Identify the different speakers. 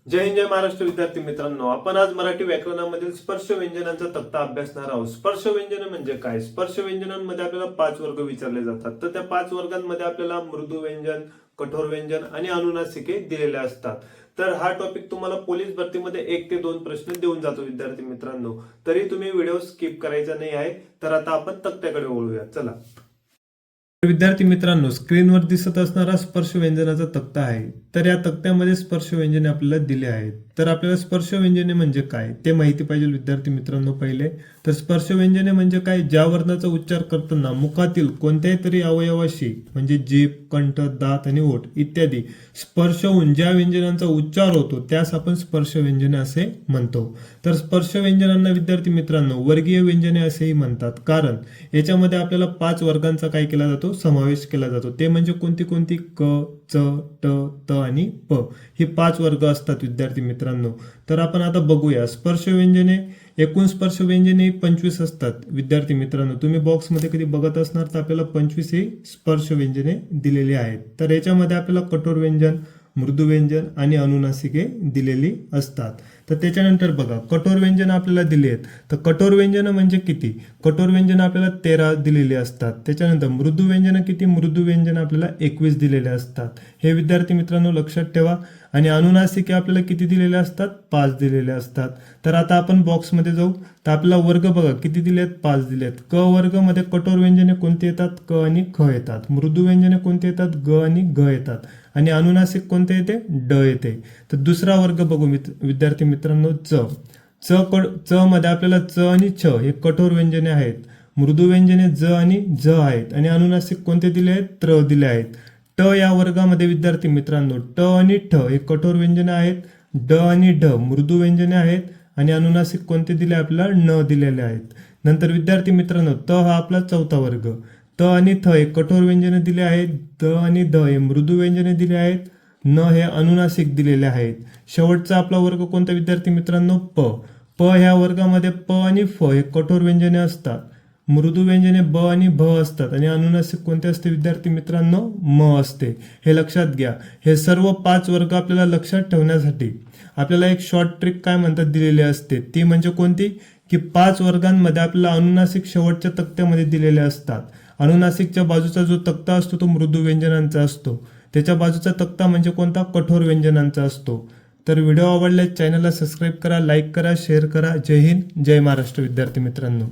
Speaker 1: जय हिंद, जय महाराष्ट्र. विद्यार्थी मित्रांनो, आपण आज मराठी व्याकरणामधील स्पर्श व्यंजनांचा तक्ता अभ्यासणार आहोत. स्पर्श व्यंजन म्हणजे काय? स्पर्श व्यंजनांमध्ये आपल्याला 5 वर्ग विचारले जातात. तर त्या 5 वर्गांमध्ये आपल्याला मृदू व्यंजन, कठोर व्यंजन आणि अनुनासिके दिलेले असतात. तर हा टॉपिक तुम्हाला पोलीस भरतीमध्ये 1 ते 2 प्रश्न देऊन जातो विद्यार्थी मित्रांनो. तरी तुम्ही व्हिडिओ स्किप करायचा नाही आहे. तर आता आपण तक्त्याकडे वळूया. चला. विद्यार्थी मित्रांनो, स्क्रीनवर दिसत असणारा स्पर्श व्यंजनाचा तक्ता आहे. तर या तक्त्यामध्ये स्पर्श व्यंजने आपल्याला दिले आहेत. तर आपल्याला स्पर्श व्यंजने म्हणजे काय ते माहिती पाहिजे विद्यार्थी मित्रांनो. पहिले तर स्पर्श व्यंजने म्हणजे काय? ज्या वर्णाचा उच्चार करताना मुखातील कोणत्याही तरी अवयवाशी म्हणजे जीभ, कंठ, दात आणि ओठ इत्यादी स्पर्श होऊन ज्या व्यंजनांचा उच्चार होतो त्यास आपण स्पर्श व्यंजने असे म्हणतो. तर स्पर्श व्यंजनांना विद्यार्थी मित्रांनो वर्गीय व्यंजने असेही म्हणतात, कारण याच्यामध्ये आपल्याला 5 वर्गांचा काय केला जातो? समावेश केला जातो. ते म्हणजे कोणती कोणती? क, च, ट, त आणि प. ही 5 वर्ग असतात विद्यार्थी मित्रांनो. तर आपण आता बघूया स्पर्श व्यंजने. एकूण स्पर्श व्यंजने 25 असतात विद्यार्थी मित्रांनो. तुम्ही बॉक्समध्ये कधी बघत असणार तर आपल्याला 25 ही स्पर्श व्यंजने दिलेली आहेत. तर याच्यामध्ये आपल्याला कठोर व्यंजन, मृदू व्यंजन आणि अनुनासिके दिलेली असतात. तर त्याच्यानंतर बघा कठोर व्यंजन आपल्याला दिली आहेत. तर कठोर व्यंजन म्हणजे किती? कठोर व्यंजन आपल्याला 13 दिलेली असतात. त्याच्यानंतर मृदू व्यंजन किती? मृदू व्यंजन आपल्याला 21 दिलेले असतात. हे विद्यार्थी मित्रांनो लक्षात ठेवा. आणि अनुनासिके आपल्याला किती दिलेले असतात? 5 दिलेले असतात. तर आता आपण बॉक्समध्ये जाऊ. तर आपला वर्ग बघा किती दिले आहेत? 5 दिले आहेत. क वर्गामध्ये कठोर व्यंजने कोणती येतात? क आणि ख येतात. मृदू व्यंजने कोणती येतात? ग आणि घ येतात. आणि अनुनासिक कोणते येते? ड येते. तर दुसरा वर्ग बघू विद्यार्थी मित्रांनो, च मध्ये आपल्याला च आणि छ हे कठोर व्यंजने आहेत. मृदू व्यंजने ज आणि झ आहेत. आणि अनुनासिक कोणते दिले आहेत? त्र दिले आहेत. ट या वर्गामध्ये विद्यार्थी मित्रांनो ट आणि ठ हे कठोर व्यंजने आहेत. ड आणि ढ मृदू व्यंजने आहेत. आणि अनुनासिक कोणते दिले आपल्याला? न दिलेले आहेत. नंतर विद्यार्थी मित्रांनो त हा आपला चौथा वर्ग. त आणि थ हे कठोर व्यंजने दिले आहेत. द आणि ध हे मृदू व्यंजने दिले आहेत. न हे अनुनासिक दिलेले आहेत. शेवटचा आपला वर्ग कोणता विद्यार्थी मित्रांनो? प. प ह्या वर्गामध्ये प आणि फ हे कठोर व्यंजने असतात. मृदू व्यंजने ब आणि भ असतात. आणि अनुनासिक कोणते असते विद्यार्थी मित्रांनो? म असते. हे लक्षात घ्या. हे सर्व 5 वर्ग आपल्याला लक्षात ठेवण्यासाठी आपल्याला एक शॉर्ट ट्रिक काय म्हणतात दिलेली असते. ती म्हणजे कोणती? की 5 वर्गांमध्ये आपल्याला अनुनासिक शेवटच्या तक्त्यामध्ये दिलेले असतात. अनुनासिकच्या बाजूचा जो तक्ता असतो तो मृदू व्यंजनांचा असतो. त्याच्या बाजूचा तक्ता म्हणजे कोणता? कठोर व्यंजनांचा असतो. तर व्हिडिओ आवडल्यास चॅनलला सबस्क्राईब करा, लाईक करा, शेअर करा. जय हिंद, जय महाराष्ट्र विद्यार्थी मित्रांनो.